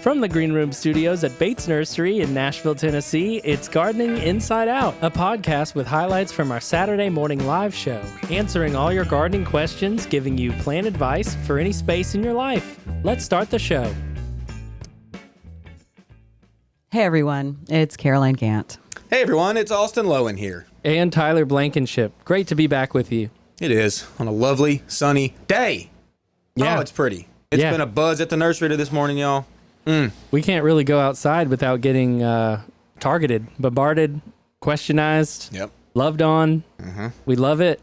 From the Green Room Studios at Bates Nursery in Nashville, Tennessee, it's Gardening Inside Out, a podcast with highlights from our Saturday morning live show, answering all your gardening questions, giving you plant advice for any space in your life. Let's start the show. Hey everyone, it's Caroline Gant. Hey everyone, it's Austin Lowen here. And Tyler Blankenship. Great to be back with you. It is, on a lovely, sunny day. Yeah. Oh, it's pretty. It's been a buzz at the nursery this morning, y'all. We can't really go outside without getting targeted, bombarded, questionized, loved on. We love it.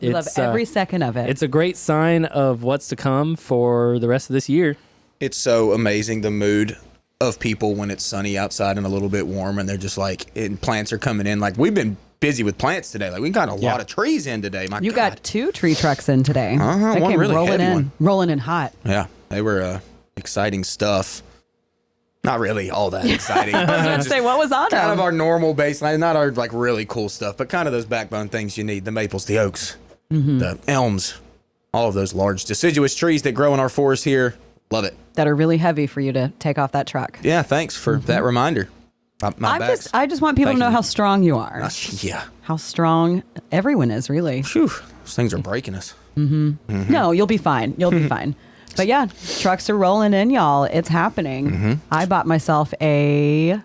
We love every second of it. It's a great sign of what's to come for the rest of this year. It's so amazing, the mood of people when it's sunny outside and a little bit warm, and they're just like, and plants are coming in. Like, we've been busy with plants today. Like, we got a lot of trees in today. You got 2 tree trucks in today. They one came really rolling heavy in, one. rolling in hot. Yeah, they were exciting stuff. Not really all that exciting. I was going to say, what was on Kind of them? our normal baseline, not our like really cool stuff, but kind of those backbone things you need. The maples, the oaks, the elms, all of those large deciduous trees that grow in our forest here. Love it. That are really heavy for you to take off that truck. Yeah, thanks for that reminder. I just want people to know how strong you are. Yeah. How strong everyone is, really. Phew, those things are breaking us. No, you'll be fine. You'll be fine. But yeah, trucks are rolling in, y'all. It's happening. I bought myself what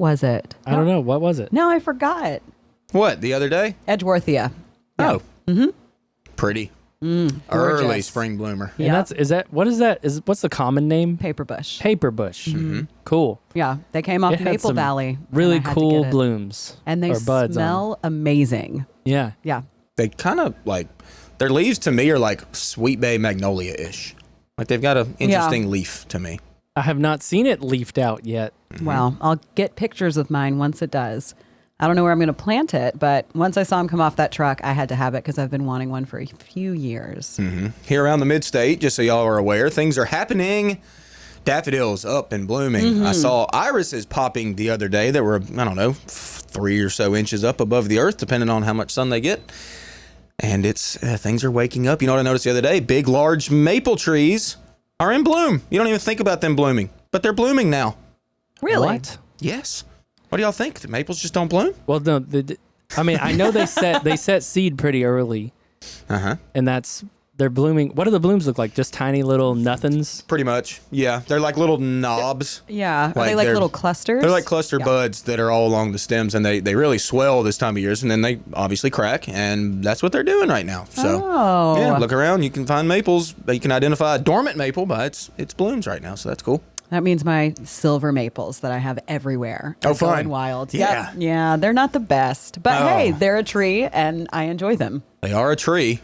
was it? I don't know. What was it? No, I forgot. What, the other day? Edgeworthia. Oh. Pretty. Early Gorgeous. spring bloomer. And Yeah. what's the common name? Paperbush. Paperbush. Cool. Yeah, they came off It had Maple some Valley. Really and I had to cool get it. blooms. And they or buds on smell amazing. them. Yeah. Yeah. They kind of like, their leaves to me are like Sweet Bay Magnolia-ish. Like they've got an interesting leaf to me. I have not seen it leafed out yet. Well, I'll get pictures of mine once it does. I don't know where I'm going to plant it, but once I saw him come off that truck, I had to have it because I've been wanting one for a few years. Here around the mid-state, just so y'all are aware, things are happening. Daffodils up and blooming. I saw irises popping the other day that were, I don't know, 3 or so inches up above the earth, depending on how much sun they get. And it's things are waking up. You know what I noticed the other day? Big, large maple trees are in bloom. You don't even think about them blooming, but they're blooming now. Really? What? Yes. What do y'all think? The maples just don't bloom? Well, no. I know they set seed pretty early, and they're blooming. What do the blooms look like? Just tiny little nothings? Pretty much. Yeah. They're like little knobs. Yeah. Are they like they're- little clusters? They're like cluster buds that are all along the stems, and they really swell this time of year, and then they obviously crack, and that's what they're doing right now. So, yeah, look around. You can find maples. You can identify a dormant maple by its blooms right now, so that's cool. That means my silver maples that I have everywhere are Oh, fine. going wild. Yeah. Yep. Yeah, they're not the best. But hey, they're a tree, and I enjoy them. They are a tree.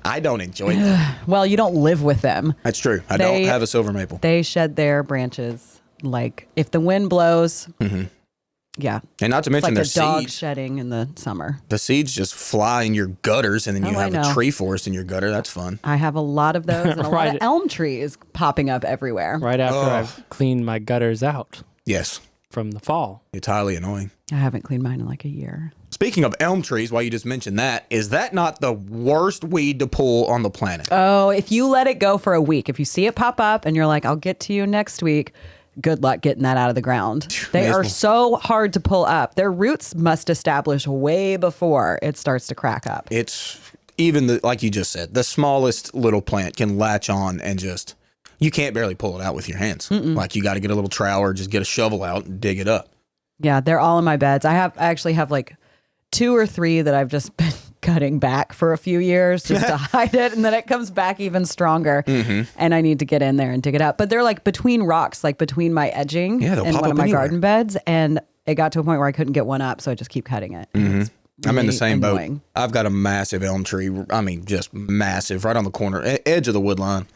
I don't enjoy them. Well, you don't live with them. That's true. I don't have a silver maple. They shed their branches like if the wind blows. Yeah. And not to It's mention like their a dog seeds. shedding in the summer. The seeds just fly in your gutters, and then you I have know. a tree forest in your gutter. That's fun. I have a lot of those and a lot Right. of elm trees popping up everywhere. Right after I've cleaned my gutters out Yes. from the fall. It's highly annoying. I haven't cleaned mine in like a year. Speaking of elm trees, while you just mentioned that, is that not the worst weed to pull on the planet? Oh, if you let it go for a week, if you see it pop up and you're like, I'll get to you next week, good luck getting that out of the ground. They are so hard to pull up. Their roots must establish way before it starts to crack up. It's even like you just said, the smallest little plant can latch on and just, you can't barely pull it out with your hands. Like you got to get a little trowel or just get a shovel out and dig it up. Yeah, they're all in my beds. I actually have like 2 or 3 that I've just been cutting back for a few years just to hide it, and then it comes back even stronger. And I need to get in there and dig it up. But they're like between rocks, like between my edging Yeah, they'll and pop one up of my anywhere. garden beds, and it got to a point where I couldn't get one up, so I just keep cutting it. It's I'm in the really same annoying. boat. I've got a massive elm tree. I mean, just massive, right on the corner, edge of the wood line.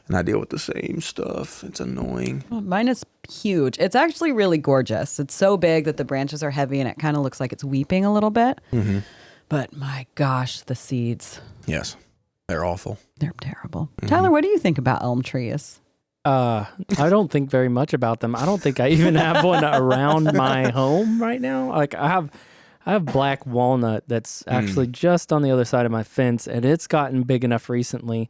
And I deal with the same stuff. It's annoying. Well, mine is huge. It's actually really gorgeous. It's so big that the branches are heavy and it kind of looks like it's weeping a little bit. But my gosh, the seeds, Yes, they're awful. they're terrible. Tyler, what do you think about elm trees? I don't think very much about them. I don't think I even have one around my home right now. Like I have black walnut that's actually just on the other side of my fence, and it's gotten big enough recently.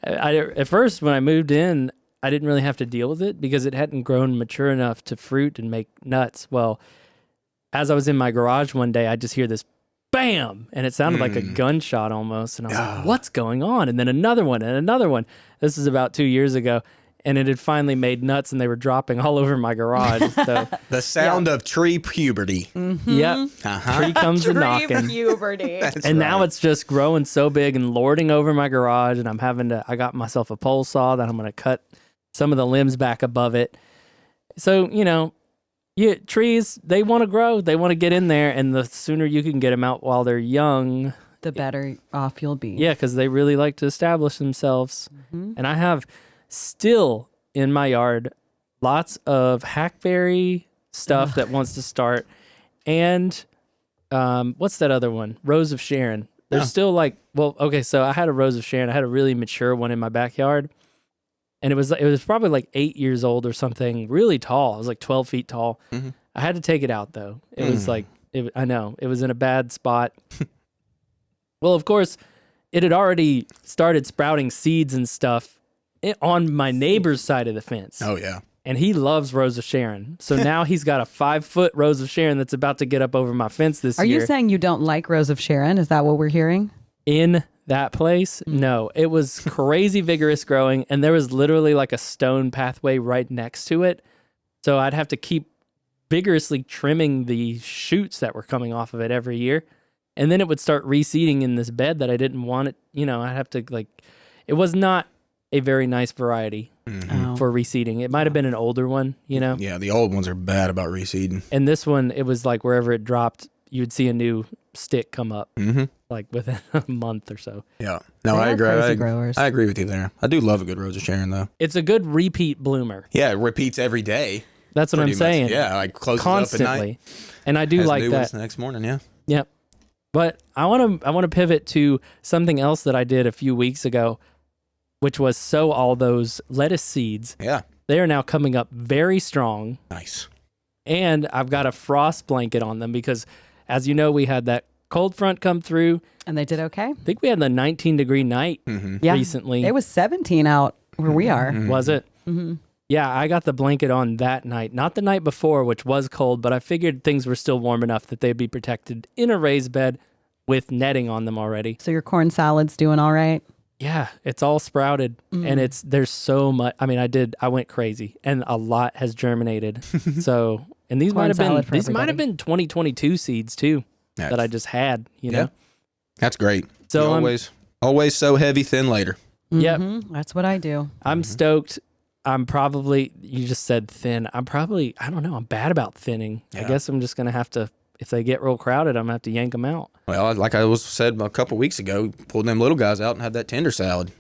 At first, when I moved in, I didn't really have to deal with it because it hadn't grown mature enough to fruit and make nuts. Well, as I was in my garage one day, I just hear this bam, and it sounded like a gunshot almost. And I was like, what's going on? And then another one and another one. This is about 2 years ago. And it had finally made nuts, and they were dropping all over my garage. So the sound of tree puberty. Yep. Tree comes a knocking. Puberty. And now it's just growing so big and lording over my garage, and I got myself a pole saw that I'm going to cut some of the limbs back above it. So, trees, they want to grow. They want to get in there, and the sooner you can get them out while they're young, the better off you'll be. Yeah, because they really like to establish themselves. And I have still in my yard lots of hackberry stuff that wants to start. And what's that other one? Rose of Sharon. There's still so I had a Rose of Sharon. I had a really mature one in my backyard. And it was probably like 8 years old or something, really tall. It was like 12 feet tall. I had to take it out though. It was I know, it was in a bad spot. Well, of course, it had already started sprouting seeds and stuff on my neighbor's side of the fence. Oh, yeah. And he loves Rose of Sharon. So now he's got a 5-foot Rose of Sharon that's about to get up over my fence this year. Are you saying you don't like Rose of Sharon? Is that what we're hearing? In that place? No. It was crazy vigorous growing, and there was literally like a stone pathway right next to it. So I'd have to keep vigorously trimming the shoots that were coming off of it every year. And then it would start reseeding in this bed that I didn't want it. I'd have to it was not a very nice variety for reseeding. It might have been an older one, Yeah, the old ones are bad about reseeding. And this one, it was like wherever it dropped, you would see a new stick come up, like within a month or so. Yeah. No, I agree. I agree with you there. I do love a good Rose of Sharon, though. It's a good repeat bloomer. Yeah, it repeats every day. That's what I'm saying. Much. Yeah, like closes constantly. up at night. And I do like new that. ones the next morning, yeah. Yep. But I want to pivot to something else that I did a few weeks ago, which was sow all those lettuce seeds. Yeah. They are now coming up very strong. Nice. And I've got a frost blanket on them because, as you know, we had that cold front come through. And they did okay? I think we had the 19-degree night recently. It was 17 out where we are. Was it? Yeah, I got the blanket on that night. Not the night before, which was cold, but I figured things were still warm enough that they'd be protected in a raised bed with netting on them already. So your corn salad's doing all right? Yeah, it's all sprouted, and there's so much. I mean, I went crazy, and a lot has germinated. So, and these might have been 2022 seeds too that I just had. You know, that's great. So always sow heavy, thin later. Yep, that's what I do. I'm stoked. I'm probably, you just said thin. I don't know. I'm bad about thinning. Yeah. I guess I'm just going to have to, if they get real crowded, I'm going to have to yank them out. Well, like I said a couple weeks ago, pulled them little guys out and had that tender salad.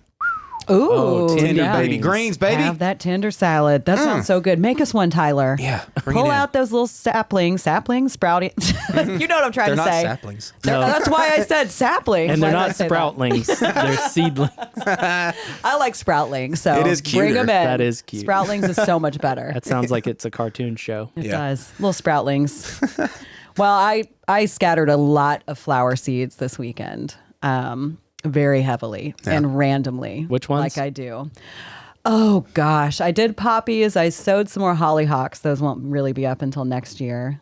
Ooh, tender baby greens, baby. Have that tender salad. That sounds so good. Make us one, Tyler. Yeah. Pull out those little saplings, sprouting. You know what I'm trying to say. They're not saplings. No. That's why I said saplings. And they're not sproutlings. They're seedlings. I like sproutlings, so it is cuter. Bring them in. That is cute. Sproutlings is so much better. That sounds like it's a cartoon show. It does. Little sproutlings. Well, I scattered a lot of flower seeds this weekend. Very heavily and randomly. Which ones? Like I do. Oh, gosh. I did poppies. I sowed some more hollyhocks. Those won't really be up until next year.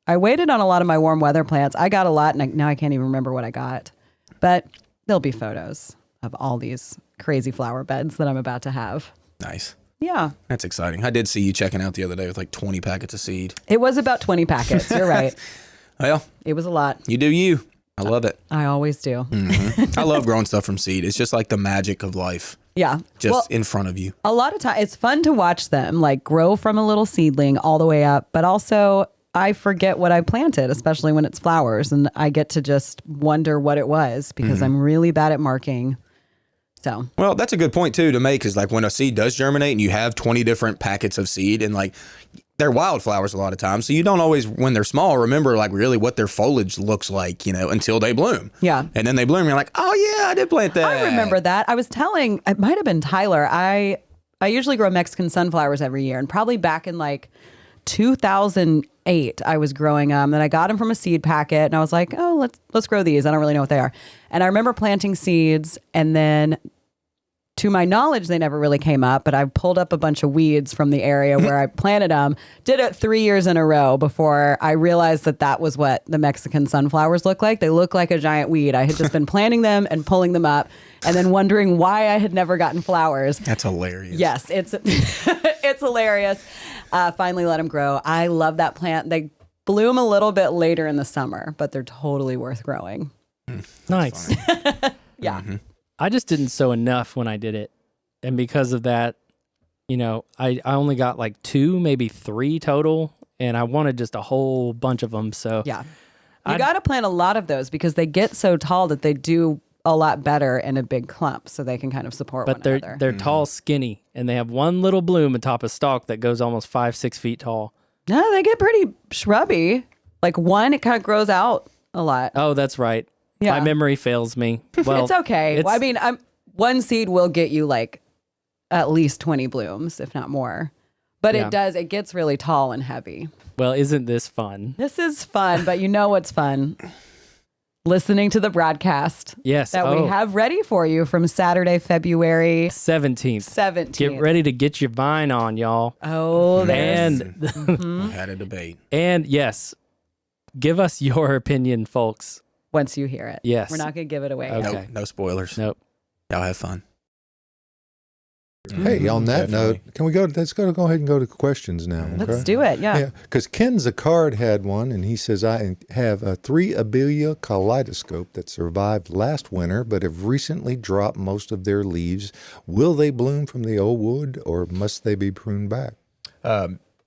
I waited on a lot of my warm weather plants. I got a lot, and now I can't even remember what I got. But there'll be photos of all these crazy flower beds that I'm about to have. Nice. Yeah. That's exciting. I did see you checking out the other day with like 20 packets of seed. It was about 20 packets. You're right. Well, it was a lot. You do you. I love it. I always do. I love growing stuff from seed. It's just like the magic of life. Yeah. Just in front of you. A lot of time, it's fun to watch them like grow from a little seedling all the way up. But also, I forget what I planted, especially when it's flowers. And I get to just wonder what it was because I'm really bad at marking. So. Well, that's a good point, too, to make is like when a seed does germinate and you have 20 different packets of seed and like they're wildflowers a lot of times. So you don't always, when they're small, remember like really what their foliage looks like, until they bloom. Yeah. And then they bloom. And you're like, oh, yeah, I did plant that. I remember that. I was telling, it might have been Tyler. I usually grow Mexican sunflowers every year. And probably back in like 2008, I was growing them. And I got them from a seed packet. And I was like, oh, let's grow these. I don't really know what they are. And I remember planting seeds. And then to my knowledge, they never really came up, but I pulled up a bunch of weeds from the area where I planted them, did it 3 years in a row before I realized that was what the Mexican sunflowers look like. They look like a giant weed. I had just been planting them and pulling them up and then wondering why I had never gotten flowers. That's hilarious. Yes, it's it's hilarious. Finally let them grow. I love that plant. They bloom a little bit later in the summer, but they're totally worth growing. Nice. Yeah. Mm-hmm. I just didn't sow enough when I did it. And because of that, I only got like 2, maybe 3 total. And I wanted just a whole bunch of them. So Yeah. You got to plant a lot of those because they get so tall that they do a lot better in a big clump. So they can kind of support one another. They're tall, skinny, and they have one little bloom atop a stalk that goes almost 5-6 feet tall. No, they get pretty shrubby. Like one, it kind of grows out a lot. Oh, that's right. Yeah. My memory fails me. Well, It's okay. Well, I mean, one seed will get you like at least 20 blooms, if not more. But Yeah. it gets really tall and heavy. well, isn't this fun? This is fun, but you know what's fun? Listening to the broadcast Yes. that we have ready for you from Saturday, February 17th. 17th. Get ready to get your vine on, y'all. Oh, there's And We had a debate. and yes, give us your opinion, folks. once you hear it. Yes. We're not going to give it away. Okay. Nope, no spoilers. Nope. Y'all have fun. Hey, on that Definitely. note, can we go? Let's go ahead and go to questions now. Let's okay? do it. Yeah. Yeah, because Ken Zacard had one, and he says, I have a 3 Abelia kaleidoscope that survived last winter, but have recently dropped most of their leaves. Will they bloom from the old wood, or must they be pruned back?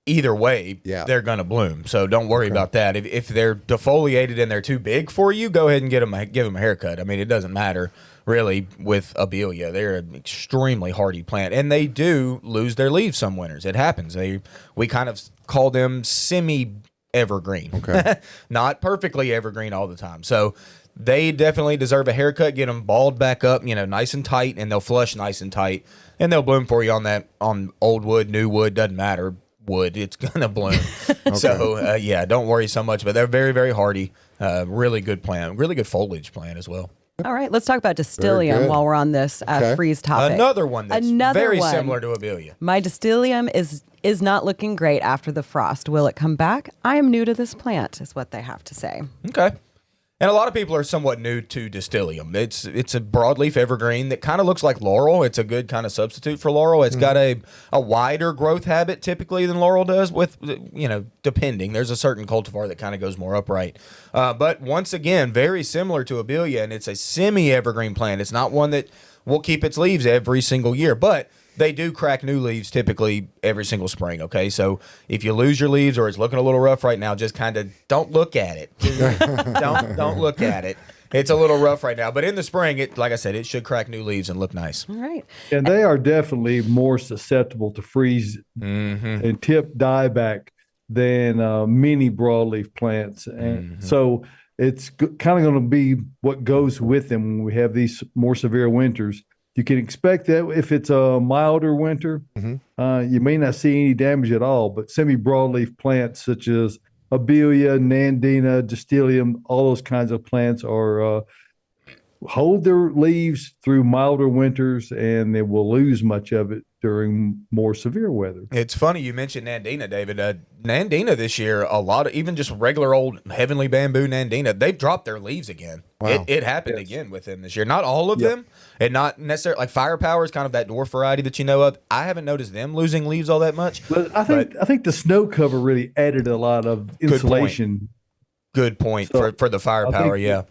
Either way, Yeah. they're going to bloom. So don't worry about that. If they're defoliated and they're too big for you, go ahead and give them a haircut. I mean, it doesn't matter really with Abelia. They're an extremely hardy plant, and they do lose their leaves some winters. It happens. We kind of call them semi-evergreen. Okay. Not perfectly evergreen all the time. So they definitely deserve a haircut. Get them balled back up, nice and tight, and they'll flush nice and tight, and they'll bloom for you on old wood, new wood, doesn't matter. Wood, it's gonna bloom. So don't worry so much, but they're very, very hardy. Really good plant, really good foliage plant as well. All right. Let's talk about Very Distilleum good. while we're on this Okay. freeze topic. Another one that's very similar to Abelia. My Distilleum is not looking great after the frost. Will it come back? I am new to this plant, is what they have to say. Okay. And a lot of people are somewhat new to Distilleum. It's a broadleaf evergreen that kind of looks like laurel. It's a good kind of substitute for laurel. It's got a wider growth habit typically than laurel does, with depending. There's a certain cultivar that kind of goes more upright. But once again, very similar to Abelia, and it's a semi-evergreen plant. It's not one that will keep its leaves every single year, but they do crack new leaves typically every single spring, okay? So if you lose your leaves or it's looking a little rough right now, just kind of don't look at it. Don't look at it. It's a little rough right now, but in the spring, like I said, it should crack new leaves and look nice. All right. And they are definitely more susceptible to freeze and tip dieback than many broadleaf plants. And so it's kind of going to be what goes with them when we have these more severe winters. You can expect that if it's a milder winter, you may not see any damage at all, but semi-broadleaf plants such as Abelia, Nandina, Distilleum, all those kinds of plants are hold their leaves through milder winters, and they will lose much of it during more severe weather. It's funny you mentioned Nandina, David. Nandina this year, a lot of even just regular old heavenly bamboo Nandina, they've dropped their leaves again. Wow. It happened again with them this year. Not all of them, and not necessarily like Firepower is kind of that dwarf variety that you know of. I haven't noticed them losing leaves all that much. But I think the snow cover really added a lot of insulation. Good point So, for the Firepower. think- Yeah.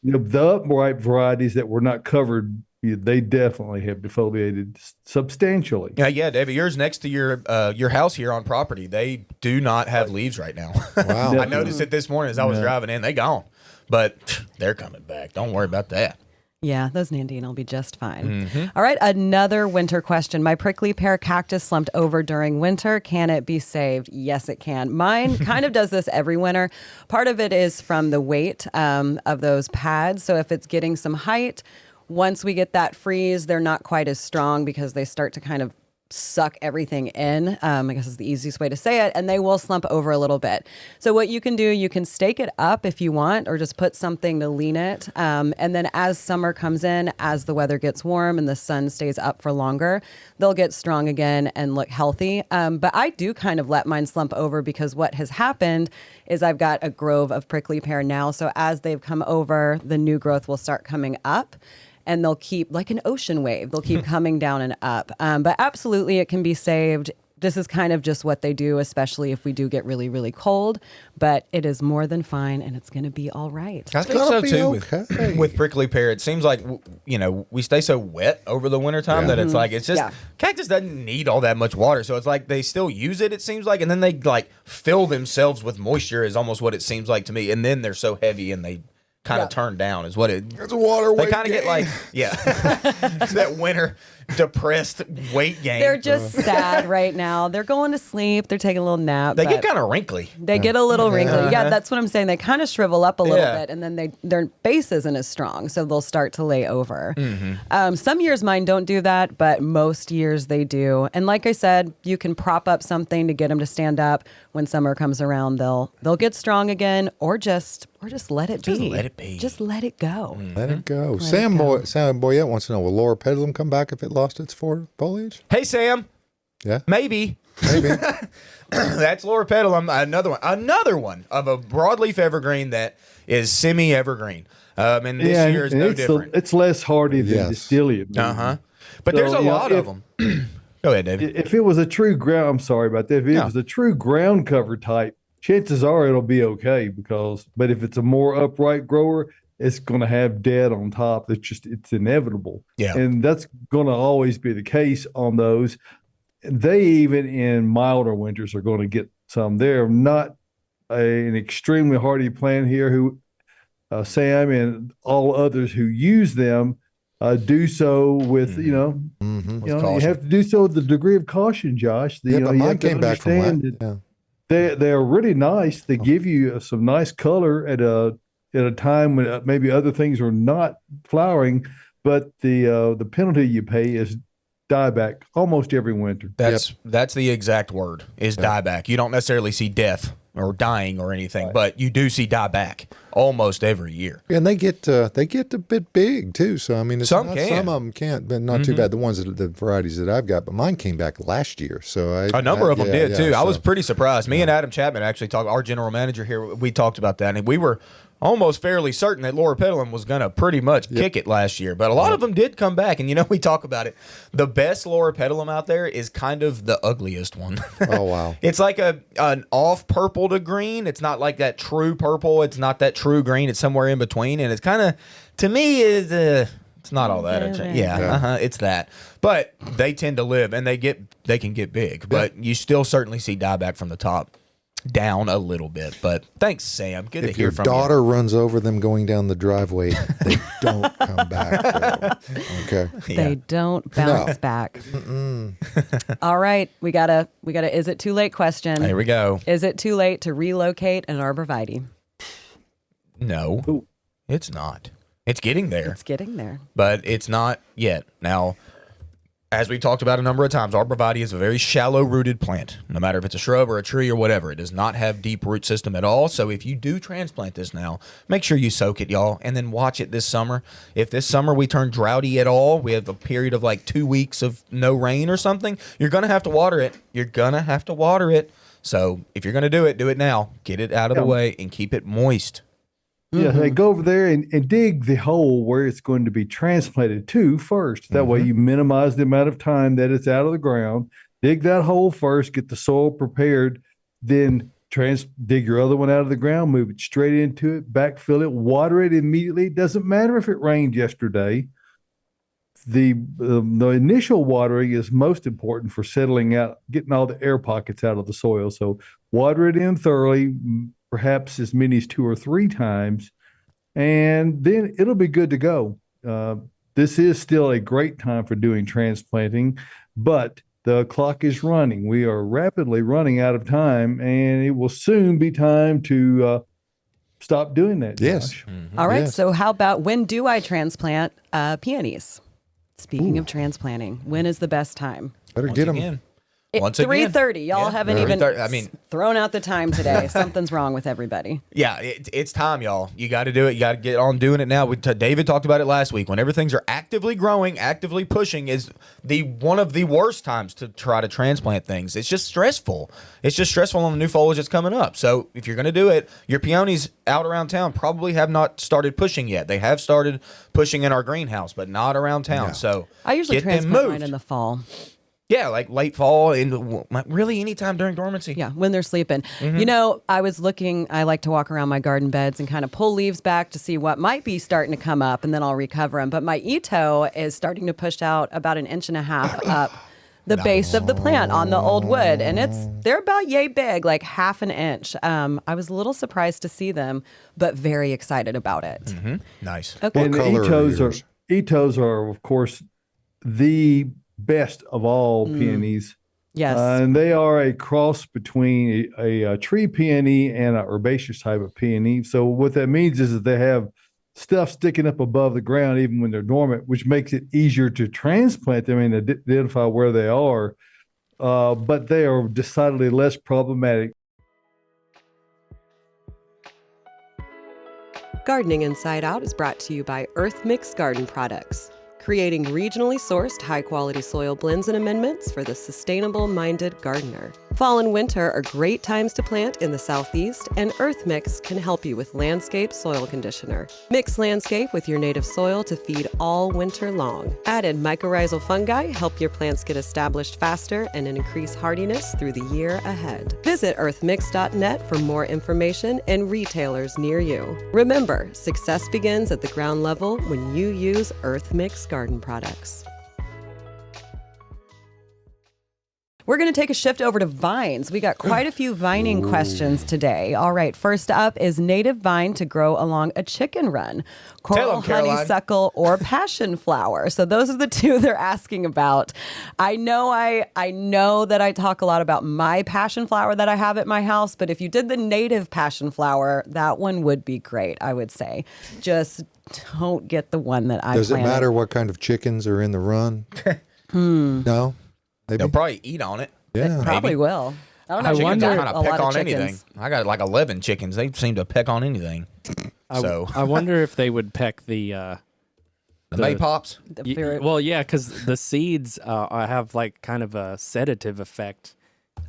The upright varieties that were not covered, they definitely have defoliated substantially. Yeah, David. Yours next to your house here on property, they do not have leaves right now. Wow. I noticed it this morning as I was driving in. They gone, but they're coming back. Don't worry about that. Yeah, those Nandina will be just fine. All right, another winter question. My prickly pear cactus slumped over during winter. Can it be saved? Yes, it can. Mine kind of does this every winter. Part of it is from the weight of those pads. So if it's getting some height, once we get that freeze, they're not quite as strong because they start to kind of suck everything in. I guess is the easiest way to say it. And they will slump over a little bit. So what you can do, you can stake it up if you want, or just put something to lean it. And then as summer comes in, as the weather gets warm and the sun stays up for longer, they'll get strong again and look healthy. But I do kind of let mine slump over because what has happened is I've got a grove of prickly pear now. So as they've come over, the new growth will start coming up. And they'll keep, like an ocean wave, they'll keep coming down and up. But absolutely, it can be saved. This is kind of just what they do, especially if we do get really, really cold. But it is more than fine, and it's going to be all right. I think so, too, okay. with prickly pear. It seems like, we stay so wet over the wintertime that it's like, it's just, cactus doesn't need all that much water. So it's like they still use it, it seems like, and then they, like, fill themselves with moisture is almost what it seems like to me. And then they're so heavy and they kind of turned down is what it. It's a water weight. They kind of get like, it's that winter depressed weight gain. They're just sad right now. They're going to sleep. They're taking a little nap. They get kind of wrinkly. They get a little wrinkly. Yeah, that's what I'm saying. They kind of shrivel up a little bit, and then their base isn't as strong, so they'll start to lay over. Some years mine don't do that, but most years they do. And like I said, you can prop up something to get them to stand up. When summer comes around, they'll get strong again, or just let it be. Just let it be. Just let it go. Let it go. Sam Boyette wants to know, will Laura Pedalum come back if it lost its foliage? Hey, Sam. Yeah. Maybe. That's Laura Pedalum. Another one of a broadleaf evergreen that is semi-evergreen. And this year is no different. It's less hardy than Distilia. But there's a lot of them. Go ahead, David. If it was a true ground, I'm sorry about that. If it was a true ground cover type, chances are it'll be okay but if it's a more upright grower, it's going to have dead on top. It's inevitable. Yeah. And that's going to always be the case on those. They, even in milder winters, are going to get some. They're not an extremely hardy plant here who Sam and all others who use them do so with, you have to do so with the degree of caution, Josh. But mine came back from that. They're really nice. They give you some nice color at a time when maybe other things are not flowering, but the penalty you pay is dieback almost every winter. That's the exact word is dieback. You don't necessarily see death or dying or anything, but you do see dieback almost every year. And they get a bit big too. So I mean, some of them can't, but not too bad. The varieties that I've got, but mine came back last year. So a number of them did too. So. I was pretty surprised. Me and Adam Chapman actually talked. Our general manager here, we talked about that, and we were almost fairly certain that Laura Pedalum was going to pretty much kick it last year. But a lot of them did come back. And, we talk about it. The best Laura Pedalum out there is kind of the ugliest one. Oh, wow. It's like an off purple to green. It's not like that true purple. It's not that true green. It's somewhere in between. And it's kind of, to me, it's not all that. It's that. But they tend to live, and they can get big. But you still certainly see dieback from the top down a little bit. But thanks, Sam. Good to hear from you. If your daughter runs over them going down the driveway, they don't come back. Okay. They don't bounce back. All right, we got a is it too late question. Here we go. Is it too late to relocate an arborvitae? No. It's not. It's getting there. It's getting there. But it's not yet. Now, as we talked about a number of times, arborvitae is a very shallow-rooted plant. No matter if it's a shrub or a tree or whatever, it does not have deep root system at all. So if you do transplant this now, make sure you soak it, y'all, and then watch it this summer. If this summer we turn droughty at all, we have a period of like 2 weeks of no rain or something, you're going to have to water it. So if you're going to do it now. Get it out of the way and keep it moist. Yeah, they go over there and dig the hole where it's going to be transplanted to first. That way you minimize the amount of time that it's out of the ground. Dig that hole first, get the soil prepared, then dig your other one out of the ground, move it straight into it, backfill it, water it immediately. It doesn't matter if it rained yesterday. The initial watering is most important for settling out, getting all the air pockets out of the soil. So water it in thoroughly, perhaps as many as 2 or 3 times, and then it'll be good to go. This is still a great time for doing transplanting, but the clock is running. We are rapidly running out of time, and it will soon be time to stop doing that. Yes. Josh. All right. Yes. So how about when do I transplant peonies? Speaking of transplanting, when is the best time? Better Once get them. again. Once again. 3:30. Y'all haven't even 3:30. I mean, thrown out the time today. Something's wrong with everybody. yeah, it's time, y'all. You got to do it. You got to get on doing it now. David talked about it last week. Whenever things are actively growing, actively pushing, is one of the worst times to try to transplant things. It's just stressful. It's just stressful on the new foliage that's coming up. So if you're going to do it, your peonies out around town probably have not started pushing yet. They have started pushing in our greenhouse, but not around town. No. So I usually get them transplant mine moved. in the fall. Yeah, like late fall and really anytime during dormancy. Yeah, when they're sleeping. You know, I was looking, I like to walk around my garden beds and kind of pull leaves back to see what might be starting to come up, and then I'll recover them. But my Ito is starting to push out about 1.5 inches up the base of the plant on the old wood. And they're about yay big, like 1/2 inch. I was a little surprised to see them, but very excited about it. Nice. Okay. And the color are yours? Itos are, of course, the best of all peonies. Yes. And they are a cross between a tree peony and an herbaceous type of peony. So what that means is that they have stuff sticking up above the ground even when they're dormant, which makes it easier to transplant them and identify where they are. But they are decidedly less problematic. Gardening Inside Out is brought to you by Earth Mix Garden Products, creating regionally sourced high-quality soil blends and amendments for the sustainable-minded gardener. Fall and winter are great times to plant in the Southeast, and Earth Mix can help you with Landscape Soil Conditioner. Mix Landscape with your native soil to feed all winter long. Added mycorrhizal fungi help your plants get established faster and increase hardiness through the year ahead. Visit earthmix.net for more information and retailers near you. Remember, success begins at the ground level when you use Earth Mix Garden Products. We're going to take a shift over to vines. We got quite a few vining questions today. All right, first up is native vine to grow along a chicken run, coral, honeysuckle, or passion flower. So those are the two they're asking about. I know that I talk a lot about my passion flower that I have at my house, but if you did the native passion flower, that one would be great, I would say. Just don't get the one that I Does it planted. matter what kind of chickens are in the run? No? Maybe? They'll probably eat on it. Yeah. Probably will. I don't know. I Chickens wonder- kind a of lot peck of on chickens. anything. I got like 11 chickens. They seem to peck on anything. So I wonder if they would peck the the maypops. well, yeah, because the seeds have like kind of a sedative effect.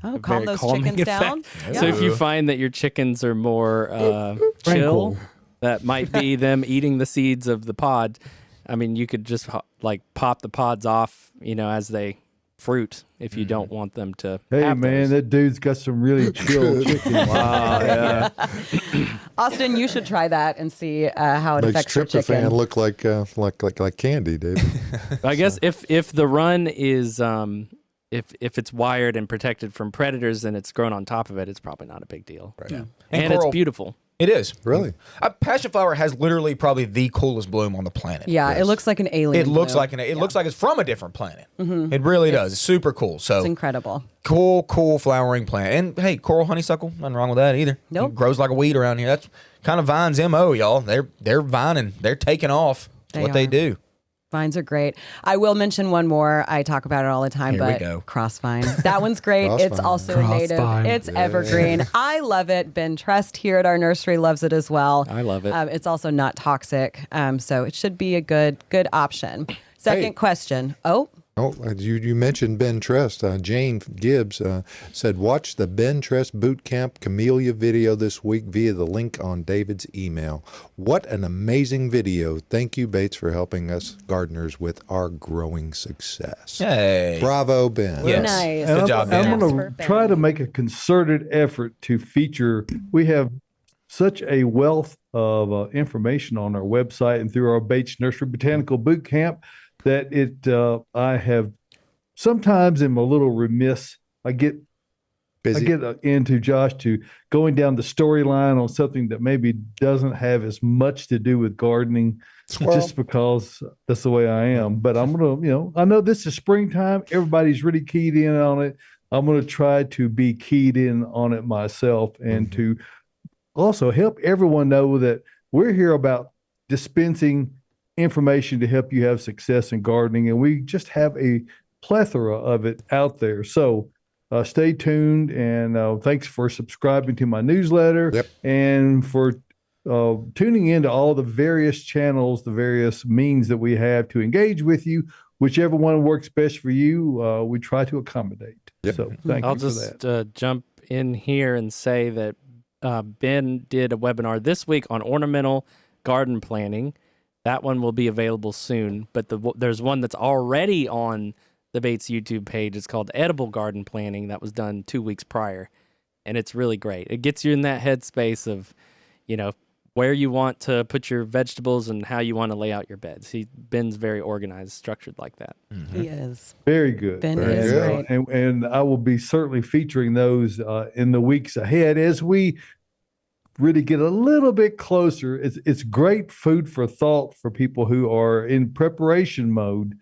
Oh, a calm very those calming chickens down. effect. So if you find that your chickens are more chill, that might be them eating the seeds of the pod. I mean, you could just like pop the pods off, as they fruit if you don't want them to. Hey, have man, those. that dude's got some really chill chickens. Wow, yeah. Austin, you should try that and see how it Makes affects your tryptophan chicken. look like candy, David. I guess if the run is if it's wired and protected from predators and it's grown on top of it, it's probably not a big deal. Right. Yeah. And it's coral- beautiful. It is. Really? Passion flower has literally probably the coolest bloom on the planet. Yeah, it looks like an alien. It looks bloom. like it looks like it's from a different planet. It really does. It's super cool. So It's incredible. cool flowering plant. And hey, coral honeysuckle, nothing wrong with that either. Nope. It grows like a weed around here. That's kind of Vine's MO, y'all. They're vining. They're taking off. That's what they are. do. Vines are great. I will mention one more. I talk about it all the time, Here we but go. Crossvine. That one's great. It's Crossvine. also a native. Crossvine. It's evergreen. I love it. Ben Trust here at our nursery loves it as well. I love it. It's also not toxic, so it should be a good option. Second Hey. question. Oh, Oh, you mentioned Ben Trest. Jane Gibbs said, watch the Ben Trest Boot Camp Camellia video this week via the link on David's email. What an amazing video. Thank you, Bates, for helping us gardeners with our growing success. Hey. Bravo, Ben. Yes. nice. Good job, Ben. I'm going Perfect. to try to make a concerted effort to feature. We have such a wealth of information on our website and through our Bates Nursery Botanical Boot Camp that I have sometimes am a little remiss. I get Busy. into Josh to going down the storyline on something that maybe doesn't have as much to do with gardening, just because that's the way I am. But I'm gonna, I know this is springtime. Everybody's really keyed in on it. I'm gonna try to be keyed in on it myself and to also help everyone know that we're here about dispensing information to help you have success in gardening, and we just have a plethora of it out there. So stay tuned, and thanks for subscribing to my newsletter and for tuning into all the various channels, the various means that we have to engage with you. Whichever one works best for you, we try to accommodate. So thank you for that. I'll just jump in here and say that Ben did a webinar this week on ornamental garden planning. That one will be available soon, but there's one that's already on the Bates YouTube page. It's called Edible Garden Planning. That was done 2 weeks prior, and it's really great. It gets you in that headspace of, where you want to put your vegetables and how you want to lay out your beds. Ben's very organized, structured like that. Mm-hmm. He is. Very good. Ben is great. And I will be certainly featuring those in the weeks ahead as we really get a little bit closer. It's great food for thought for people who are in preparation mode,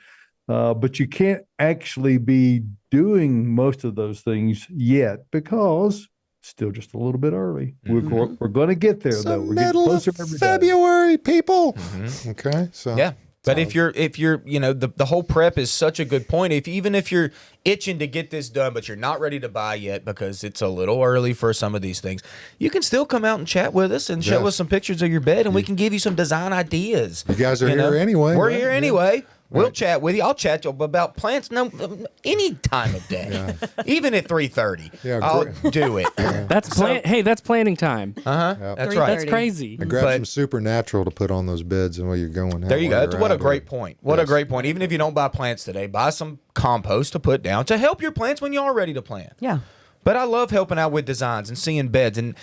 but you can't actually be doing most of those things yet because still just a little bit early. Mm-hmm. We're going to get there, though. We're getting closer every day. February, people. Mm-hmm. Okay, so yeah. But if you're, the whole prep is such a good point. Even if you're itching to get this done, but you're not ready to buy yet because it's a little early for some of these things, you can still come out and chat with us and show us some pictures of your bed, and we can give you some design ideas. You guys are here anyway. We're right? here anyway. We'll chat with you. I'll chat to you about plants any time of day, even at 3:30. Yeah, I'll do it. That's planning time. That's right. That's crazy. And grab some Supernatural to put on those beds and while you're going. There you go. What a great point. What a great point. Even if you don't buy plants today, buy some compost to put down to help your plants when you are ready to plant. Yeah. But I love helping out with designs and seeing beds, and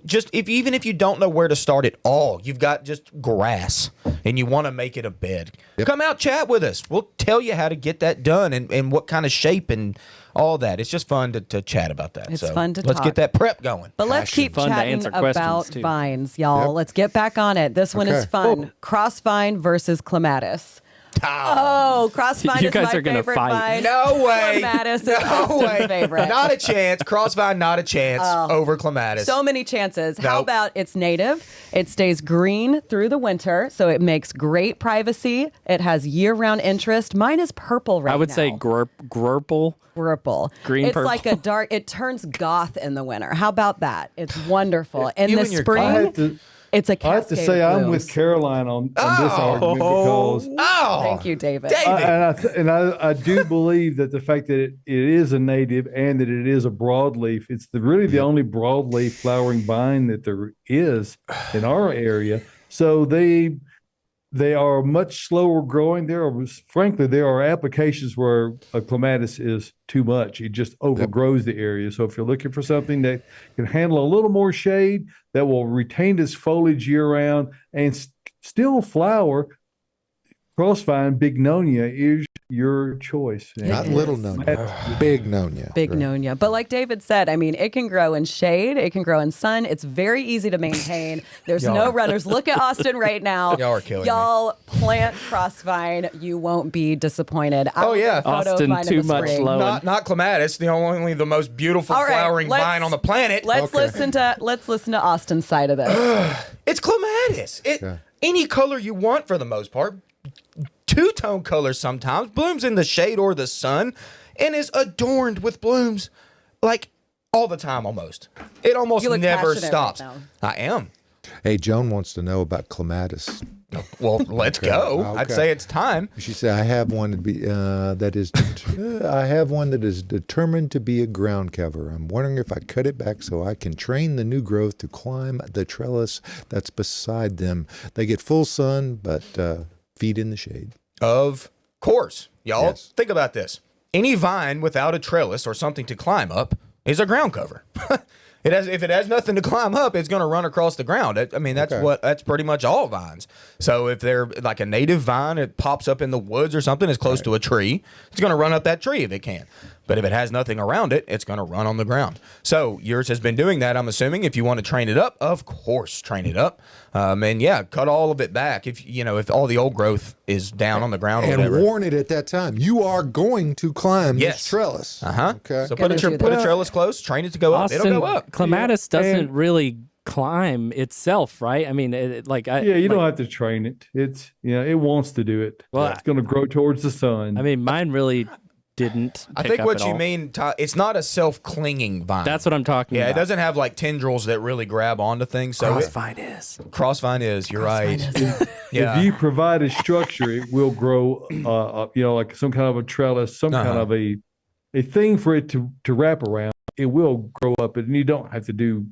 just even if you don't know where to start at all, you've got just grass and you want to make it a bed. Come out, chat with us. We'll tell you how to get that done and what kind of shape and all that. It's just fun to chat about that. It's fun to let's talk. get that prep going. But let's keep Fun to chatting answer questions, about too. vines, y'all. Let's get back on it. This one is fun. Crossvine versus Clematis. Oh, Crossvine You is guys my are gonna favorite fight. vine. No way. Clematis is Austin's favorite. Not a chance. Crossvine, not a chance over Clematis. So many chances. How Nope. about it's native? It stays green through the winter, so it makes great privacy. It has year-round interest. Mine is purple right now. I would say grurple. Purple. Green It's purple. like a dark, it turns goth in the winter. How about that? It's wonderful. In You the and your spring, it's a I have to cascade say of I'm blooms. with Caroline on this argument because Thank you, David. I do believe that the fact that it is a native and that it is a broadleaf, it's really the only broadleaf flowering vine that there is in our area. So they are much slower growing. There are applications where a clematis is too much. It just overgrows the area. So if you're looking for something that can handle a little more shade, that will retain its foliage year round and still flower, Crossvine Bignonia is your choice. Not little Nonia, big Nonia. Big Nonia. But like David said, I mean, it can grow in shade. It can grow in sun. It's very easy to maintain. There's no runners. Look at Austin right now. Y'all are killing me. Y'all plant Crossvine. You won't be disappointed. Oh, yeah. Austin, too much low. Not Clematis, only the most beautiful All right, flowering vine on the planet. Let's listen to Austin's side of this. It's Clematis. Any color you want for the most part. Two-tone colors sometimes, blooms in the shade or the sun, and is adorned with blooms like all the time almost. It almost You look never passionate stops. right now. I am. Hey, Joan wants to know about clematis. Well, let's go. Okay. I'd say it's time. She said, "I have one to be I have one that is determined to be a ground cover. I'm wondering if I cut it back so I can train the new growth to climb the trellis that's beside them. They get full sun, but feed in the shade." Of course. Y'all, Yes. think about this. Any vine without a trellis or something to climb up is a ground cover. If it has nothing to climb up, it's going to run across the ground. That's pretty much all vines. So if they're like a native vine, it pops up in the woods or something, it's close to a tree, it's going to run up that tree if it can. But if it has nothing around it, it's going to run on the ground. So yours has been doing that, I'm assuming. If you want to train it up, of course, train it up. Cut all of it back if all the old growth is down on the ground or And whatever. warn it at that time. You are going to climb this trellis. So Okay. put Gonna do put a that. trellis close, train it to go up. Austin, It'll go up. Clematis doesn't And- really climb itself, right? I mean, you don't have to train it. It wants to do it. Well, It's going to grow towards the sun. I mean, mine really didn't. I pick think up what at you all. mean, Ty, it's not a self-clinging vine. That's what I'm talking Yeah, about. it doesn't have like tendrils that really grab onto things. So Crossvine is. Crossvine is. You're right. Yeah. If you provide a structure, it will grow, like some kind of a trellis, some kind of a thing for it to wrap around. It will grow up, and you don't have to do,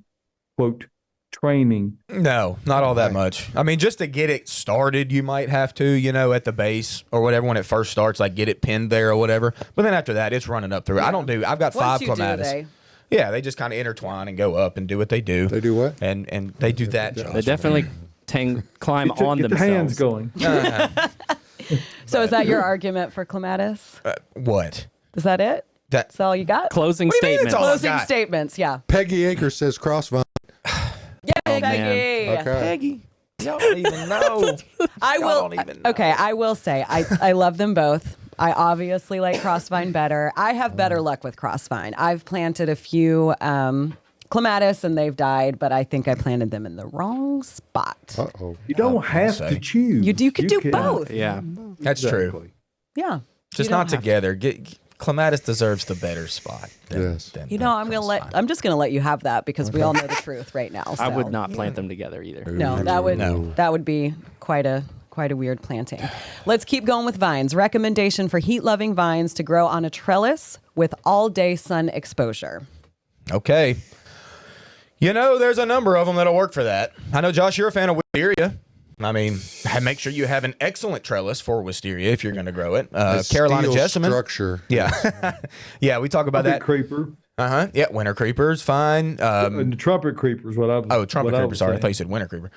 quote, training. No, not all that much. I mean, just to get it started, you might have to, at the base or whatever when it first starts, like get it pinned there or whatever. But then after that, it's running up through. I've got 5 clematis. Yeah, they just kind of intertwine and go up and do what they do. They do what? And they do that. They definitely climb on Get themselves. the hands going. So is that your argument for Clematis? What? Is that it? That's all you got? Closing What do you mean statements. it's all I Closing got? statements, yeah. Peggy Acres says Crossvine. Yeah, man. Peggy. Okay. Peggy. Y'all don't even know. I Y'all will. don't even know. Okay, I will say I love them both. I obviously like Crossvine better. I have better luck with Crossvine. I've planted a few clematis and they've died, but I think I planted them in the wrong spot. Uh-oh. You don't have to choose. You could do can- both. Yeah. That's true. Exactly. Yeah. Just You don't not have together. Clematis deserves the better spot. Yes. You know, I'm just gonna let you have that because we all know the truth right now. I would so. not plant them together either. No, that would be quite a weird planting. Let's keep going with vines. Recommendation for heat-loving vines to grow on a trellis with all-day sun exposure. Okay. There's a number of them that'll work for that. I know, Josh, you're a fan of wisteria. I mean, make sure you have an excellent trellis for wisteria if you're going to grow it. Carolina Steel jessamine. structure. Yeah. Yeah, we talk about Trumpet that. creeper. Yeah, winter creeper's fine. And the trumpet creeper is what I was. Trumpet what creeper. was Sorry, I saying. thought you said winter creeper.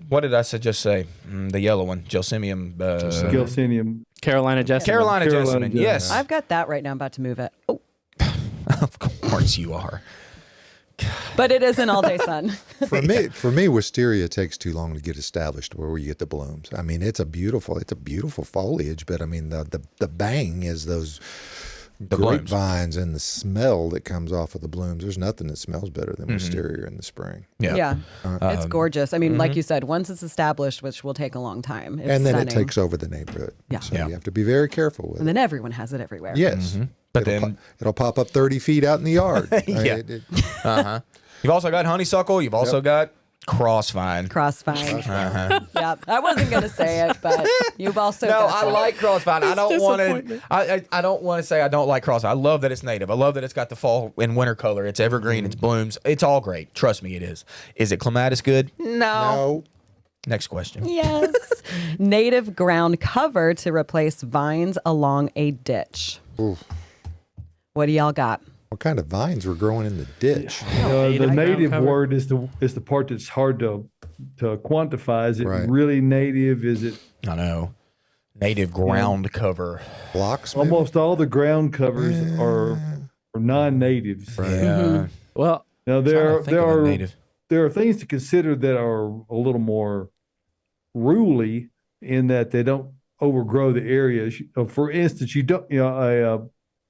What did I just say? The yellow one, Gelsemium. Gelsemium. Carolina jessamine. Carolina Carolina jessamine. jessamine. Yes. I've got that right now. I'm about to move it. Oh, Of course you are. but it is an all-day sun. For me, wisteria takes too long to get established where you get the blooms. I mean, it's a beautiful foliage, but I mean the bang is those grapevines and the smell that comes off of the blooms. There's nothing that smells better than wisteria in the spring. Yeah. It's gorgeous. I mean, like you said, once it's established, which will take a long time. It's And then stunning. it takes over the neighborhood. Yeah. So Yeah. you have to be very careful with And it. then everyone has it everywhere. Yes. But It'll pop up 30 feet out in the yard. Yeah. You've also got honeysuckle. You've also got crossvine. Crossvine. Yeah, I wasn't going to say it, but you've also No, got I that. like crossvine. I don't want to. I don't want to say I don't like crossvine. I love that it's native. I love that it's got the fall and winter color. It's evergreen. It's blooms. It's all great. Trust me, it is. Is it clematis good? No. Next question. Yes. Native ground cover to replace vines along a ditch. Oof. What do y'all got? What kind of vines were growing in the ditch? native The ground native cover. word is the part that's hard to quantify. Is it Right. really native? Is it I know. Native ground cover. Blocks? maybe? almost all the ground covers are non-natives? Yeah. Well, Now Trying to there think of a are native. there are things to consider that are a little more ruly in that they don't overgrow the areas. For instance, you don't a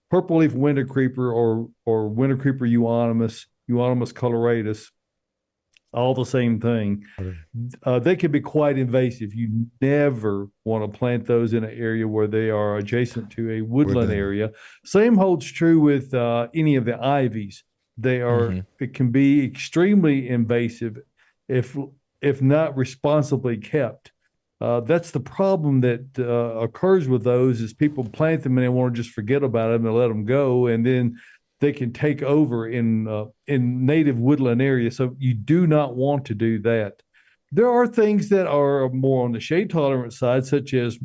purple leaf winter creeper or winter creeper euonymus coloratus, all the same thing. They can be quite invasive. You never want to plant those in an area where they are adjacent to a woodland area. Same holds true with any of the ivies. They are. It can be extremely invasive if not responsibly kept. That's the problem that occurs with those is people plant them and they want to just forget about them and let them go, and then they can take over in native woodland areas. So you do not want to do that. There are things that are more on the shade tolerant side, such as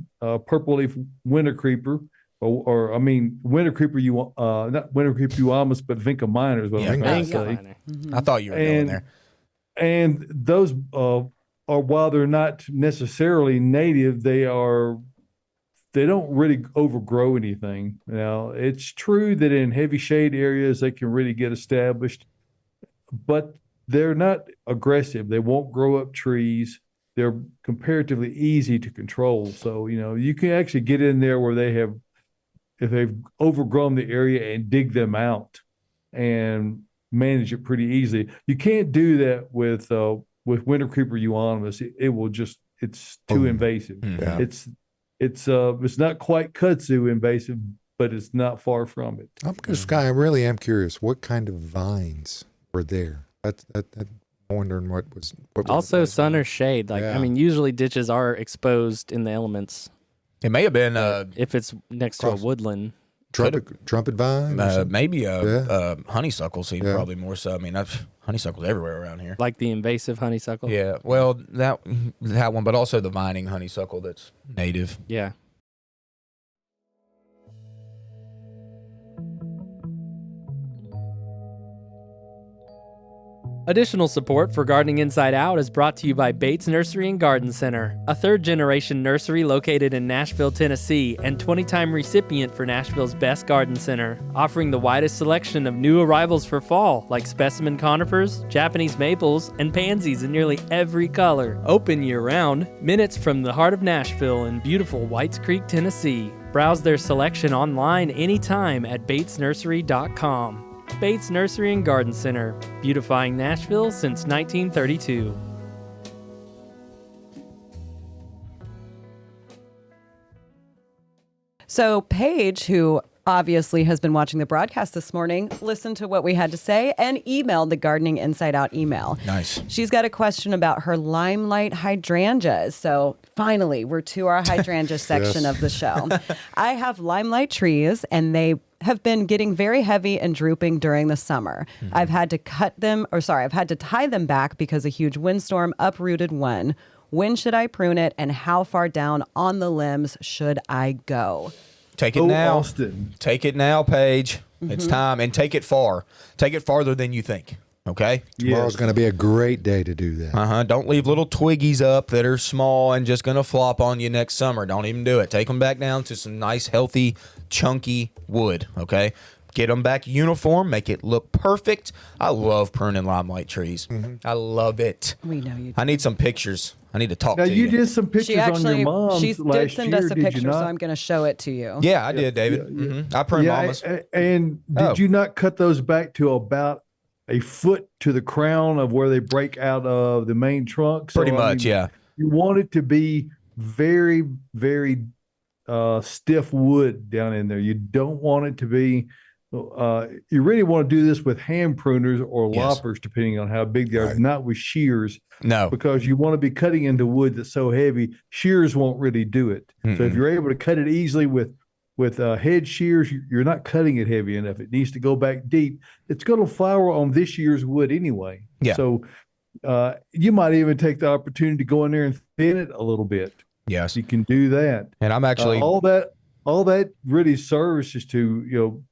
purple leaf winter creeper, or winter creeper not winter creeper euonymus, but vinca minor is what I'm trying to say. I thought you were going there. And those are, while they're not necessarily native, they don't really overgrow anything. Now, it's true that in heavy shade areas, they can really get established, but they're not aggressive. They won't grow up trees. They're comparatively easy to control. So, you can actually get in there where if they've overgrown the area and dig them out and manage it pretty easily. You can't do that with winter creeper euonymus. It's too invasive. Yeah. It's not quite kudzu invasive, but it's not far from it. I really am curious. What kind of vines were there? I'm wondering what was Also, sun or shade. Like, Yeah. I mean, usually ditches are exposed in the elements It may have been if it's next to a woodland. trumpet vine. or something? maybe a Yeah. honeysuckle seed, Yeah. probably more so. I mean, honeysuckles everywhere around here. Like the invasive honeysuckle. Yeah, well, that one, but also the vining honeysuckle that's native. Yeah. Additional support for Gardening Inside Out is brought to you by Bates Nursery and Garden Center, a third-generation nursery located in Nashville, Tennessee, and 20-time recipient for Nashville's Best Garden Center, offering the widest selection of new arrivals for fall, like specimen conifers, Japanese maples, and pansies in nearly every color. Open year-round, minutes from the heart of Nashville in beautiful Whites Creek, Tennessee. Browse their selection online anytime at batesnursery.com. Bates Nursery and Garden Center, beautifying Nashville since 1932. So Paige, who obviously has been watching the broadcast this morning, listened to what we had to say and emailed the Gardening Inside Out email. Nice. She's got a question about her Limelight hydrangeas. So finally, we're to our hydrangea section of the show. I have Limelight trees, and they have been getting very heavy and drooping during the summer. I've had to I've had to tie them back because a huge windstorm uprooted one. When should I prune it, and how far down on the limbs should I go? Take it now. Austin. Take it now, Paige. It's time, and take it far. Take it farther than you think. Okay. Tomorrow's going to be a great day to do that. Don't leave little twiggies up that are small and just going to flop on you next summer. Don't even do it. Take them back down to some nice, healthy, chunky wood. Okay. Get them back uniform. Make it look perfect. I love pruning Limelight trees. I love it. We know you do. I need some pictures. I need to talk Now, to you did some pictures She on actually, your mom's she last did send year, us a did you picture, so not? I'm going to show it to you. Yeah, I did, David. I pruned Mama's. And did you not cut those back to about a foot to the crown of where they break out of the main trunk? So, Pretty much, yeah. You want it to be very, very stiff wood down in there. You don't want it to be. You really want to do this with hand pruners or loppers, depending on how big they are, not with shears. No. Because you want to be cutting into wood that's so heavy, shears won't really do it. So if you're able to cut it easily with head shears, you're not cutting it heavy enough. It needs to go back deep. It's going to flower on this year's wood anyway. Yeah. So you might even take the opportunity to go in there and thin it a little bit. Yes. You can do that. And I'm actually all that really serves is to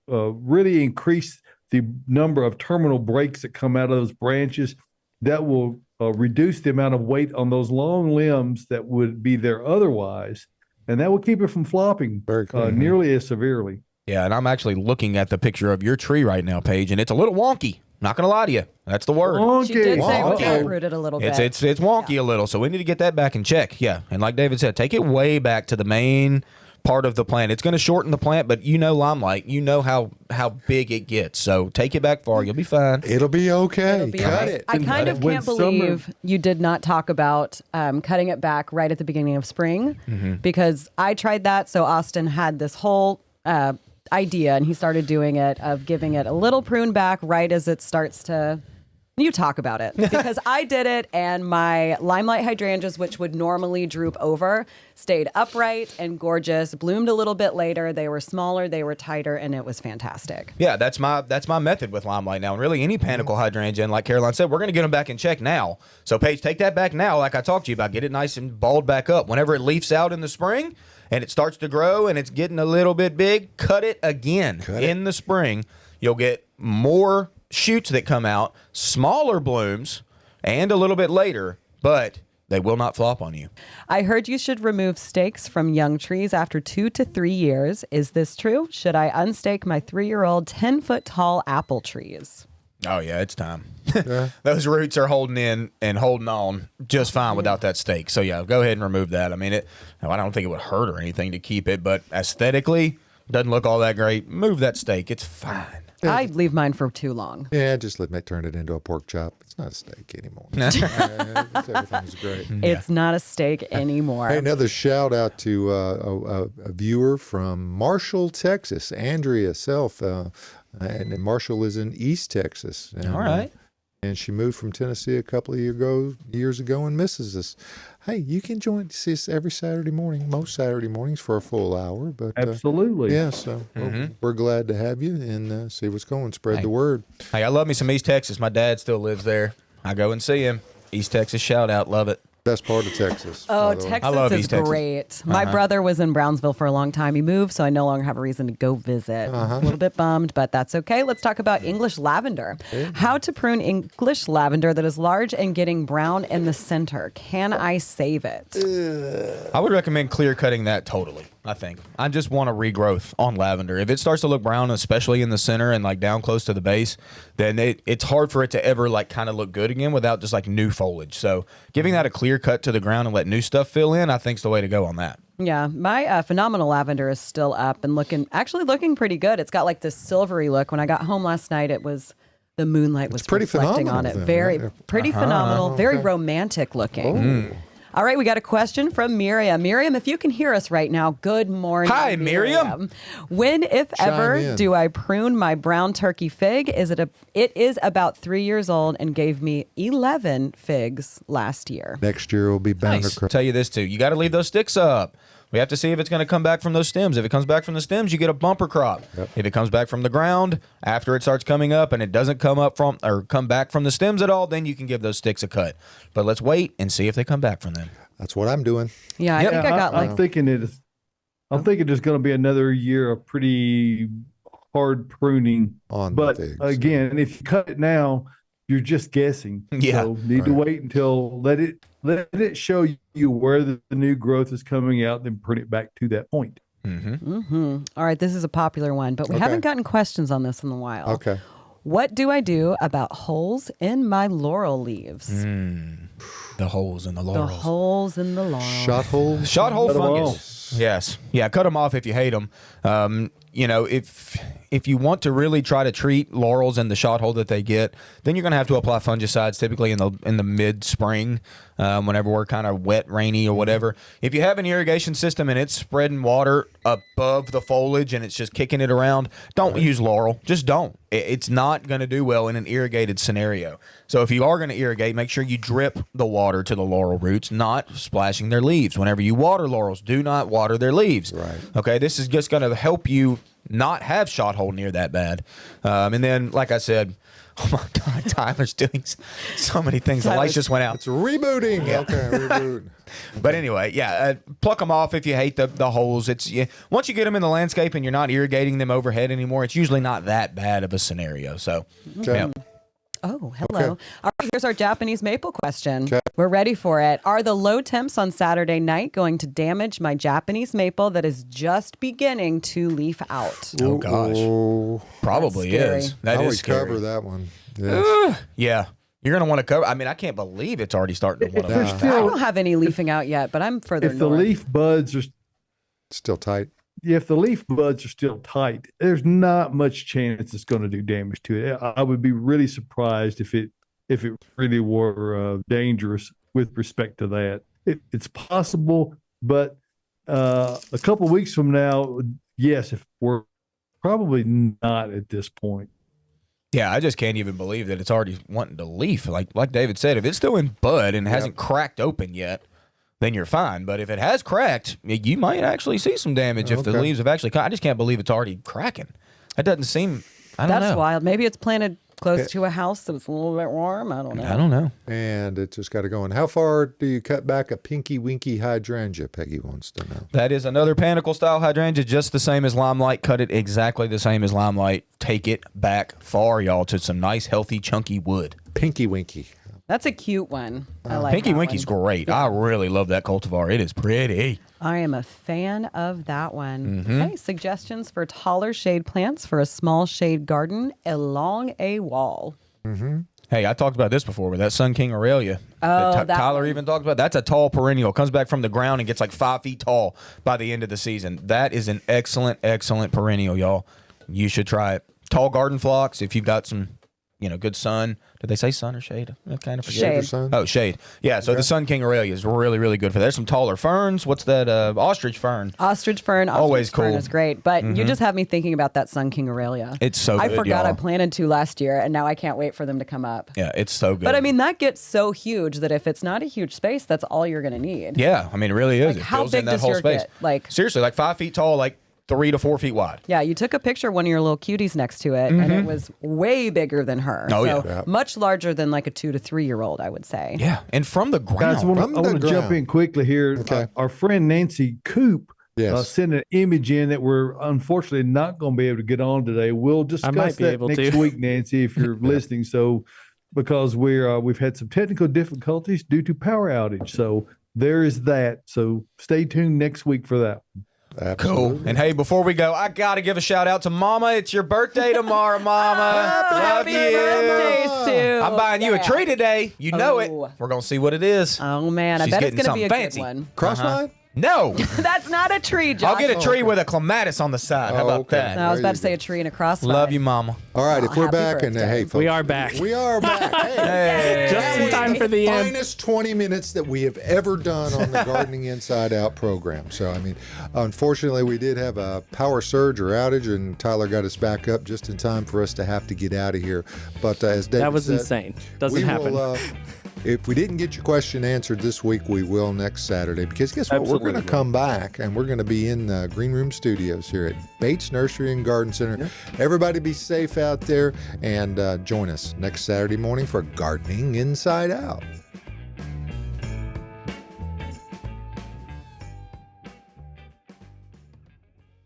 really increase the number of terminal breaks that come out of those branches. That will reduce the amount of weight on those long limbs that would be there otherwise, and that will keep it from flopping nearly as severely. Yeah, and I'm actually looking at the picture of your tree right now, Paige, and it's a little wonky. Not gonna lie to you, that's the word. Wonky. She did say it was Wonky. uprooted a little bit. It's wonky a little, so we need to get that back in check. Yeah, and like David said, take it way back to the main part of the plant. It's going to shorten the plant, but you know Limelight, you know how big it gets. So take it back far. You'll be fine. It'll be okay. It'll be Cut okay. it. I kind of When can't believe you did not talk about cutting it back right at the beginning of spring, because I tried that. So Austin had this whole idea, and he started doing it, of giving it a little prune back right as it starts to... You talk about it, because I did it, and my Limelight hydrangeas, which would normally droop over, stayed upright and gorgeous, bloomed a little bit later. They were smaller, they were tighter, and it was fantastic. Yeah, that's my method with Limelight now. And really any panicle hydrangea, and like Caroline said, we're going to get them back in check now. So Paige, take that back now, like I talked to you about. Get it nice and balled back up. Whenever it leafs out in the spring and it starts to grow and it's getting a little bit big, cut it again in the spring. You'll get more shoots that come out, smaller blooms, and a little bit later, but they will not flop on you. I heard you should remove stakes from young trees after 2 to 3 years. Is this true? Should I unstake my 3-year-old 10-foot tall apple trees? Oh, yeah, it's time. Those roots are holding in and holding on just fine without that stake. So, yeah, go ahead and remove that. I mean, I don't think it would hurt or anything to keep it, but aesthetically, doesn't look all that great. Move that stake. It's fine. I leave mine for too long. Yeah, just turn it into a pork chop. It's not a steak anymore. Everything's great. It's not a steak anymore. Hey, another shout out to a viewer from Marshall, Texas, Andrea Self. And Marshall is in East Texas. And, All right. And she moved from Tennessee a couple of years ago and misses us. Hey, you can see us every Saturday morning, most Saturday mornings for a full hour. But Absolutely. yeah, so we're glad to have you and see what's going. Spread the word. Hey, I love me some East Texas. My dad still lives there. I go and see him. East Texas shout out. Love it. Best part of Texas. Oh, by the way. Texas I love is East Texas. great. My brother was in Brownsville for a long time. He moved, so I no longer have a reason to go visit. A little bit bummed, but that's okay. Let's talk about English lavender. How to prune English lavender that is large and getting brown in the center. Can I save it? I would recommend clear cutting that totally. I think I just want a regrowth on lavender. If it starts to look brown, especially in the center and like down close to the base, then it's hard for it to ever like kind of look good again without just like new foliage. So giving that a clear cut to the ground and let new stuff fill in, I think is the way to go on that. Yeah, my phenomenal lavender is still up and looking pretty good. It's got like this silvery look. When I got home last night, the moonlight was pretty reflecting on it. phenomenal then, Very right? pretty phenomenal, very romantic looking. All right, we got a question from Miriam. Miriam, if you can hear us right now, good morning. Hi, Miriam. When, if ever, in. do I prune my brown turkey fig? It is about 3 years old and gave me 11 figs last year. Next year will be bound Nice. to cry. Tell you this too. You got to leave those sticks up. We have to see if it's going to come back from those stems. If it comes back from the stems, you get a bumper crop. If it comes back from the ground after it starts coming up and it doesn't come back from the stems at all, then you can give those sticks a cut. But let's wait and see if they come back from them. That's what I'm doing. Yeah, I think I got I'm thinking there's going to be another year of pretty hard pruning. On the But figs. again, if you cut it now, you're just guessing. Yeah. So need to wait until let it show you where the new growth is coming out, then prune it back to that point. All right, this is a popular one, but we haven't gotten questions on this in a while. Okay. What do I do about holes in my laurel leaves? The holes in the The laurels. holes in the laurel. Shot holes. Shot hole Cut 'em fungus. Yes. Yeah, cut them off if you hate them. If you want to really try to treat laurels in the shot hole that they get, then you're going to have to apply fungicides typically in the mid-spring whenever we're kind of wet, rainy or whatever. If you have an irrigation system and it's spreading water above the foliage and it's just kicking it around, don't use laurel. Just don't. It's not going to do well in an irrigated scenario. So if you are going to irrigate, make sure you drip the water to the laurel roots, not splashing their leaves. Whenever you water laurels, do not water their leaves. Right. Okay, this is just going to help you not have shot hole near that bad. And then, like I said, oh my God, Tyler's doing so many things. The lights just went out. It's rebooting. Okay, reboot. But anyway, pluck them off if you hate the holes. Once you get them in the landscape and you're not irrigating them overhead anymore, it's usually not that bad of a scenario. So, Okay. Oh, hello. Okay. All right, here's our Japanese maple question. We're ready for it. Are the low temps on Saturday night going to damage my Japanese maple that is just beginning to leaf out? oh gosh, Oh, probably That's scary. is. That how is we scary. cover that one? Yes. Yeah, you're going to want to cover. I mean, I can't believe it's already starting to want There's to. I still, don't have any leafing out yet, but I'm further if the north. leaf buds are Still tight. if the leaf buds are still tight, there's not much chance it's going to do damage to it. I would be really surprised if it really were dangerous with respect to that. It's possible, but a couple of weeks from now, yes, if we're probably not at this point. Yeah, I just can't even believe that it's already wanting to leaf. Like David said, if it's still in bud and hasn't cracked open yet, then you're fine. But if it has cracked, you might actually see some damage if the Okay. leaves have actually. I just can't believe it's already cracking. That doesn't seem. I don't That's know. wild. Maybe it's planted close to a house that was a little bit warm. I don't know. I don't know. And it just got to go in. How far do you cut back a pinky winky hydrangea? Peggy wants to know. That is another panicle style hydrangea, just the same as Limelight. Cut it exactly the same as Limelight. Take it back far, y'all, to some nice, healthy, chunky wood. Pinky winky. That's a cute one. I like Pinky that Winky's one. great. I really love that cultivar. It is pretty. I am a fan of that one. Mm-hmm. Okay, suggestions for taller shade plants for a small shade garden along a wall. Hey, I talked about this before with that Sun King Aurelia. Oh, that Tyler one. even talked about. That's a tall perennial. Comes back from the ground and gets like 5 feet tall by the end of the season. That is an excellent, excellent perennial, y'all. You should try it. tall garden flocks. If you've got some, good sun. Did they say sun or shade? I kind of forget. Shade. Sun? Oh, shade. Yeah, so the Sun King Aurelia is really, really good for that. There's some taller ferns. What's that? Ostrich fern. Ostrich fern. Always Ostrich fern cool. is great. But you just have me thinking about that Sun King Aurelia. It's so I good, forgot y'all. I planted 2 last year, and now I can't wait for them to come up. Yeah, it's so good. But I mean, that gets so huge that if it's not a huge space, that's all you're going to need. yeah, I mean, it really is. Like, It how fills big in that does whole your space. get? Like, seriously, like 5 feet tall, like 3 to 4 feet wide. yeah, you took a picture of one of your little cuties next to it, and it was way bigger than her. Oh, so yeah. much larger than like a 2 to 3 year old, I would say. Yeah, and from the ground. Guys, I want From the to jump ground. in quickly here. Okay. Our friend Nancy Coop Yes. sent an image in that we're unfortunately not going to be able to get on today. We'll discuss might be that able next to. week, Nancy, if you're listening. So, because we've had some technical difficulties due to power outage. So there is that. So stay tuned next week for that. Absolutely. Cool. And hey, before we go, I got to give a shout out to Mama. It's your birthday tomorrow, Mama. Love Happy you. birthday, Sue. I'm buying you a Yeah. tree today. You know it. Oh. We're going to see what it is. Oh, man. I She's bet it's getting going to be a something fancy. good one. Crossvine? No. That's not a tree, Josh. I'll get a tree with a clematis on the side. How about okay. that? No, I was There about you to say go. a tree and a crossvine. Love you, Mama. All right, if Oh, we're happy back, and birthday. hey, folks, We are back. We are back. Hey. Just in time for the end. Finest 20 minutes that we have ever done on the Gardening Inside Out program. So, I mean, unfortunately, we did have a power surge or outage, and Tyler got us back up just in time for us to have to get out of here. But as David That was said, insane. Doesn't we happen. will, if we didn't get your question answered this week, we will next Saturday. Because guess what? We're going to Absolutely. come back, and we're going to be in the Green Room Studios here at Bates Nursery and Garden Center. Everybody be safe out there, and join us next Saturday morning for Gardening Inside Out.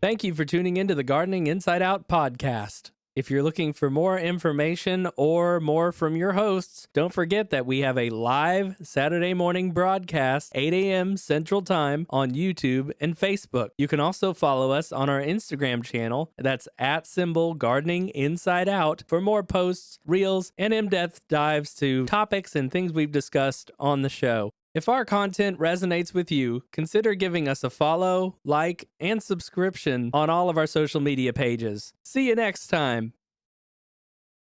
Thank you for tuning into the Gardening Inside Out podcast. If you're looking for more information or more from your hosts, don't forget that we have a live Saturday morning broadcast, 8 a.m. Central Time on YouTube and Facebook. You can also follow us on our Instagram channel. That's @Gardening Inside Out for more posts, reels, and in-depth dives to topics and things we've discussed on the show. If our content resonates with you, consider giving us a follow, like, and subscription on all of our social media pages. See you next time.